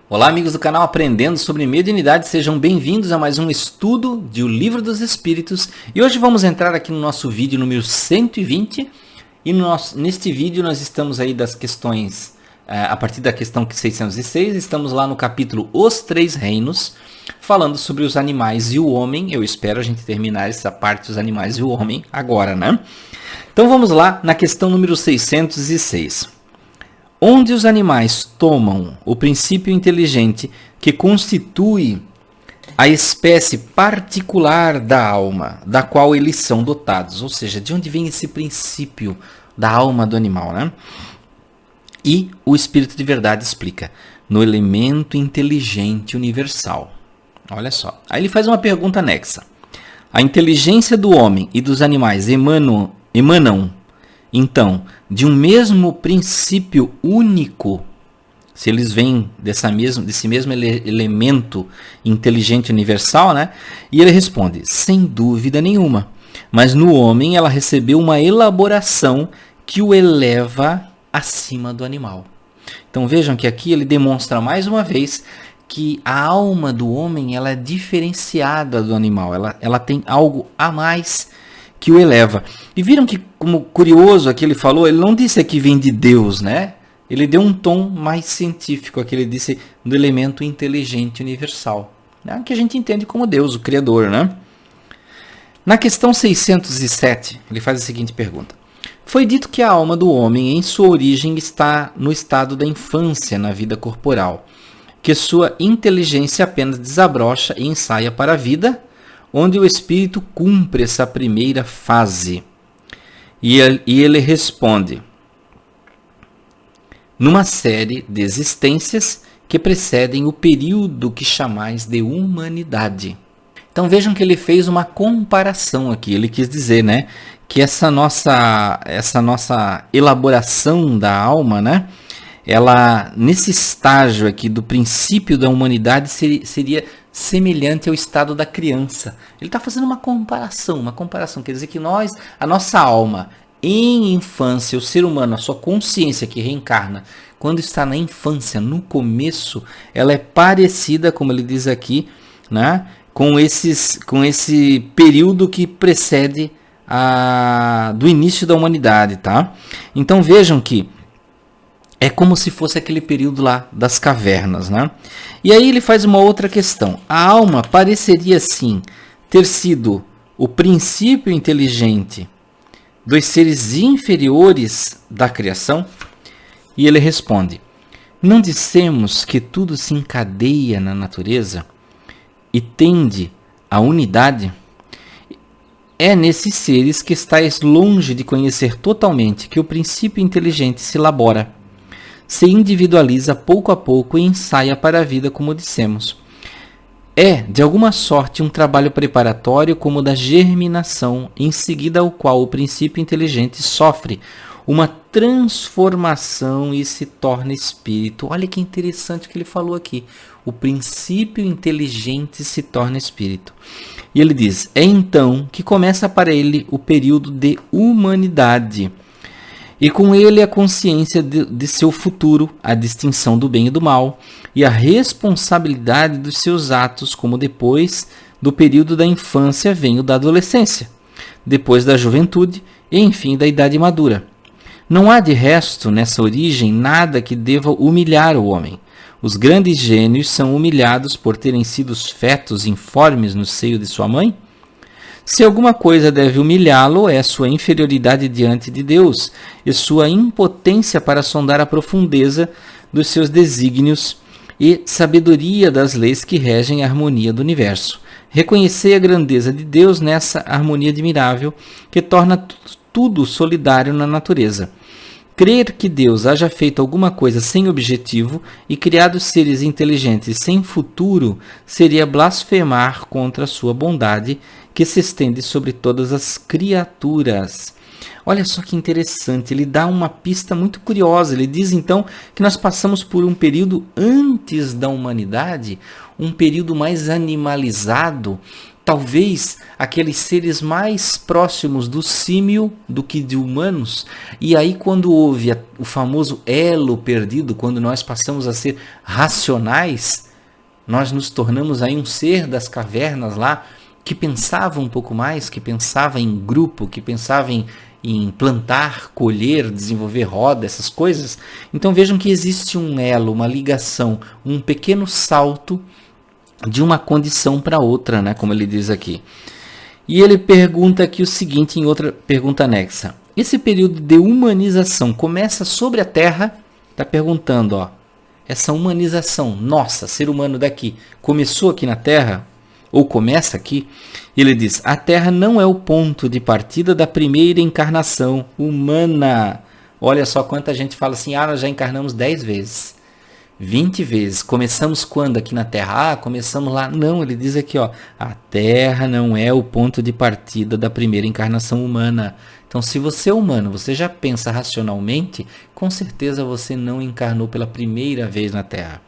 Olá, amigos do canal Aprendendo sobre Mediunidade, sejam bem-vindos a mais um estudo de O Livro dos Espíritos. E hoje vamos entrar aqui no nosso vídeo número 120 e neste vídeo nós estamos aí das questões, a partir da questão 606, estamos lá no capítulo Os Três Reinos, falando sobre os animais e o homem. Eu espero a gente terminar essa parte dos animais e o homem agora, né? Então vamos lá na questão número 606. Onde os animais tomam o princípio inteligente que constitui a espécie particular da alma, da qual eles são dotados. Ou seja, de onde vem esse princípio da alma do animal, né? E o Espírito de Verdade explica: no elemento inteligente universal. Olha só. Aí ele faz uma pergunta anexa. A inteligência do homem e dos animais emanam então, de um mesmo princípio único, se eles vêm desse mesmo elemento inteligente universal, né? E ele responde, sem dúvida nenhuma. Mas no homem ela recebeu uma elaboração que o eleva acima do animal. Então vejam que aqui ele demonstra mais uma vez que a alma do homem ela é diferenciada do animal. Ela tem algo a mais que o eleva. E viram que, como curioso aqui ele falou, ele não disse que vem de Deus, né? Ele deu um tom mais científico, aqui ele disse do elemento inteligente universal, né? Que a gente entende como Deus, o Criador, né? Na questão 607, ele faz a seguinte pergunta. Foi dito que a alma do homem, em sua origem, está no estado da infância na vida corporal, que sua inteligência apenas desabrocha e ensaia para a vida, onde o espírito cumpre essa primeira fase. E ele responde numa série de existências que precedem o período que chamais de humanidade. Então vejam que ele fez uma comparação aqui. Ele quis dizer, né, que essa nossa elaboração da alma, né, ela nesse estágio aqui do princípio da humanidade seria semelhante ao estado da criança. Ele está fazendo uma comparação, quer dizer que a nossa alma em infância, o ser humano, a sua consciência que reencarna, quando está na infância, no começo, ela é parecida, como ele diz aqui, né, com esse período que precede do início da humanidade, tá? Então vejam que é como se fosse aquele período lá das cavernas, né? E aí ele faz uma outra questão. A alma pareceria, sim, ter sido o princípio inteligente dos seres inferiores da criação? E ele responde, não dissemos que tudo se encadeia na natureza e tende à unidade? É nesses seres que estáis longe de conhecer totalmente que o princípio inteligente se elabora, se individualiza pouco a pouco e ensaia para a vida, como dissemos. É, de alguma sorte, um trabalho preparatório como o da germinação, em seguida ao qual o princípio inteligente sofre uma transformação e se torna espírito. Olha que interessante o que ele falou aqui. O princípio inteligente se torna espírito. E ele diz, é então que começa para ele o período de humanidade, e com ele a consciência de seu futuro, a distinção do bem e do mal, e a responsabilidade dos seus atos, como depois do período da infância vem o da adolescência, depois da juventude e enfim da idade madura. Não há de resto nessa origem nada que deva humilhar o homem. Os grandes gênios são humilhados por terem sido fetos informes no seio de sua mãe? Se alguma coisa deve humilhá-lo, é sua inferioridade diante de Deus e sua impotência para sondar a profundeza dos seus desígnios e sabedoria das leis que regem a harmonia do universo. Reconhecei a grandeza de Deus nessa harmonia admirável que torna tudo solidário na natureza. Crer que Deus haja feito alguma coisa sem objetivo e criado seres inteligentes sem futuro seria blasfemar contra a sua bondade que se estende sobre todas as criaturas. Olha só que interessante, ele dá uma pista muito curiosa. Ele diz então que nós passamos por um período antes da humanidade, um período mais animalizado, talvez aqueles seres mais próximos do símio do que de humanos. E aí quando houve o famoso elo perdido, quando nós passamos a ser racionais, nós nos tornamos aí um ser das cavernas lá, que pensava um pouco mais, que pensava em grupo, que pensava em plantar, colher, desenvolver roda, essas coisas. Então vejam que existe um elo, uma ligação, um pequeno salto de uma condição para outra, né, como ele diz aqui. E ele pergunta aqui o seguinte, em outra pergunta anexa. Esse período de humanização começa sobre a Terra? Está perguntando, ó. Essa humanização, nossa, ser humano daqui, começou aqui na Terra? Ou começa aqui? Ele diz, a Terra não é o ponto de partida da primeira encarnação humana. Olha só quanta gente fala assim, nós já encarnamos 10 vezes. 20 vezes. Começamos quando aqui na Terra? Começamos lá. Não, ele diz aqui, ó, a Terra não é o ponto de partida da primeira encarnação humana. Então, se você é humano, você já pensa racionalmente, com certeza você não encarnou pela primeira vez na Terra.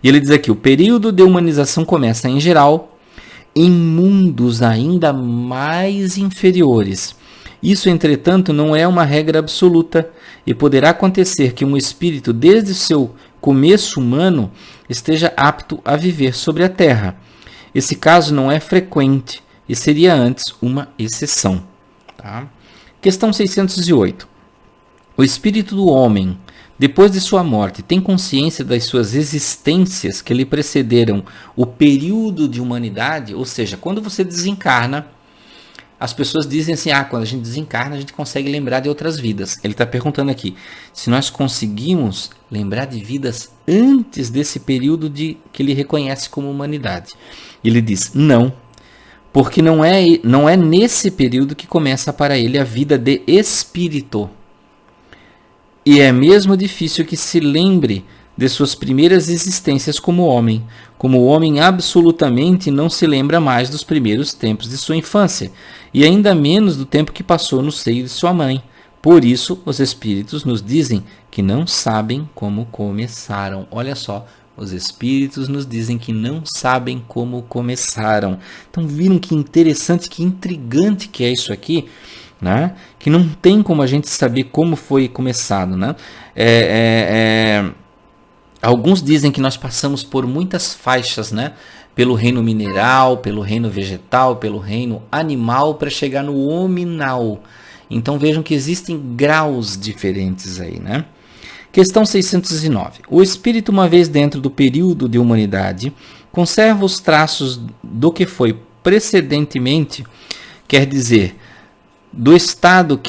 E ele diz aqui, o período de humanização começa, em geral, em mundos ainda mais inferiores. Isso, entretanto, não é uma regra absoluta e poderá acontecer que um espírito, desde o seu começo humano, esteja apto a viver sobre a Terra. Esse caso não é frequente e seria antes uma exceção. Tá? Questão 608. O espírito do homem, depois de sua morte, tem consciência das suas existências que lhe precederam o período de humanidade? Ou seja, quando você desencarna, as pessoas dizem assim, quando a gente desencarna, a gente consegue lembrar de outras vidas. Ele está perguntando aqui, se nós conseguimos lembrar de vidas antes desse período que ele reconhece como humanidade. Ele diz, não, porque não é nesse período que começa para ele a vida de espírito. E é mesmo difícil que se lembre de suas primeiras existências como homem. Como o homem absolutamente não se lembra mais dos primeiros tempos de sua infância, e ainda menos do tempo que passou no seio de sua mãe. Por isso, os espíritos nos dizem que não sabem como começaram. Olha só, os espíritos nos dizem que não sabem como começaram. Então, viram que interessante, que intrigante que é isso aqui, né? Que não tem como a gente saber como foi começado, né? Alguns dizem que nós passamos por muitas faixas, né? Pelo reino mineral, pelo reino vegetal, pelo reino animal, para chegar no hominal. Então vejam que existem graus diferentes aí, né? Questão 609. O espírito, uma vez dentro do período de humanidade, conserva os traços do que foi precedentemente, quer dizer, do estado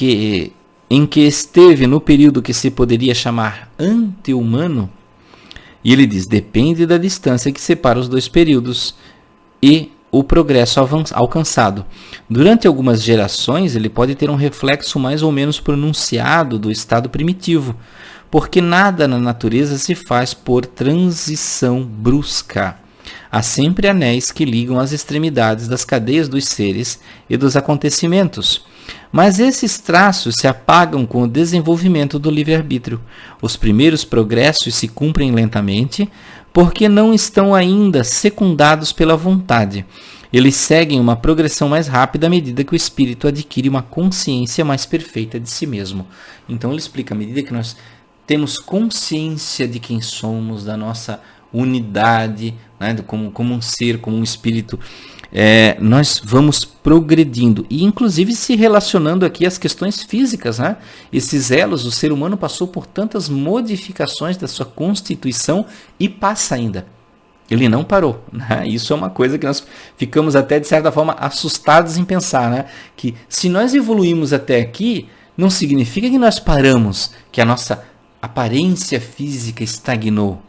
em que esteve no período que se poderia chamar ante-humano? E ele diz, depende da distância que separa os dois períodos e o progresso alcançado. Durante algumas gerações, ele pode ter um reflexo mais ou menos pronunciado do estado primitivo, porque nada na natureza se faz por transição brusca. Há sempre anéis que ligam as extremidades das cadeias dos seres e dos acontecimentos. Mas esses traços se apagam com o desenvolvimento do livre-arbítrio. Os primeiros progressos se cumprem lentamente, porque não estão ainda secundados pela vontade. Eles seguem uma progressão mais rápida à medida que o espírito adquire uma consciência mais perfeita de si mesmo. Então ele explica, à medida que nós temos consciência de quem somos, da nossa unidade, né, como um ser, como um espírito, nós vamos progredindo e inclusive se relacionando aqui às questões físicas, né? Esses elos, o ser humano passou por tantas modificações da sua constituição e passa ainda. Ele não parou, né? Isso é uma coisa que nós ficamos até de certa forma assustados em pensar, né? Que se nós evoluímos até aqui, não significa que nós paramos, que a nossa aparência física estagnou.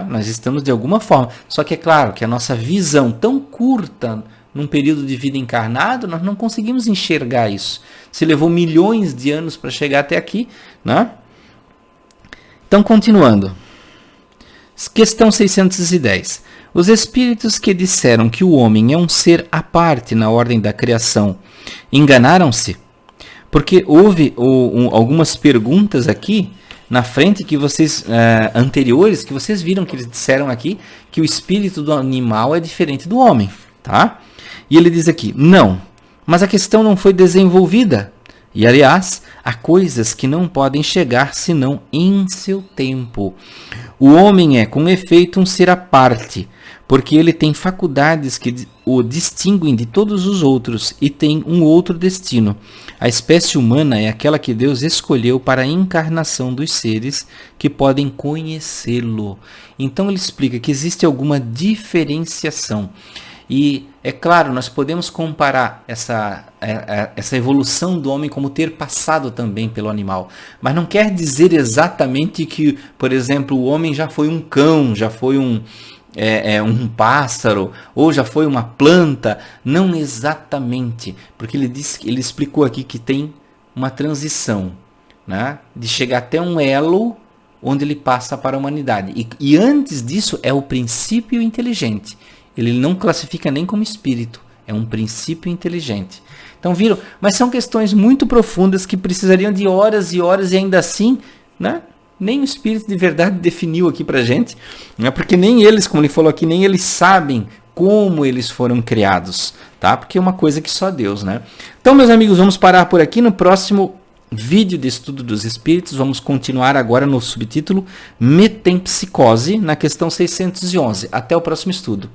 Nós estamos de alguma forma, só que é claro que a nossa visão tão curta num período de vida encarnado, nós não conseguimos enxergar isso. Se levou milhões de anos para chegar até aqui, né? Então, continuando. Questão 610. Os espíritos que disseram que o homem é um ser à parte na ordem da criação, enganaram-se? Porque houve algumas perguntas aqui na frente que vocês anteriores, que vocês viram que eles disseram aqui que o espírito do animal é diferente do homem, tá? E ele diz aqui, não, mas a questão não foi desenvolvida. E, aliás, há coisas que não podem chegar senão em seu tempo. O homem é, com efeito, um ser à parte, porque ele tem faculdades que o distinguem de todos os outros e tem um outro destino. A espécie humana é aquela que Deus escolheu para a encarnação dos seres que podem conhecê-lo. Então ele explica que existe alguma diferenciação. E, é claro, nós podemos comparar essa evolução do homem como ter passado também pelo animal. Mas não quer dizer exatamente que, por exemplo, o homem já foi um cão, já foi um pássaro, ou já foi uma planta. Não exatamente. Porque ele explicou aqui que tem uma transição, né, de chegar até um elo onde ele passa para a humanidade. E antes disso é o princípio inteligente. Ele não classifica nem como espírito, é um princípio inteligente. Então viram? Mas são questões muito profundas que precisariam de horas e horas e ainda assim, né? Nem o espírito de verdade definiu aqui pra gente, né? Porque nem eles, como ele falou aqui, nem eles sabem como eles foram criados, tá? Porque é uma coisa que só Deus, né? Então, meus amigos, vamos parar por aqui. No próximo vídeo de estudo dos espíritos, vamos continuar agora no subtítulo Metempsicose, na questão 611. Até o próximo estudo.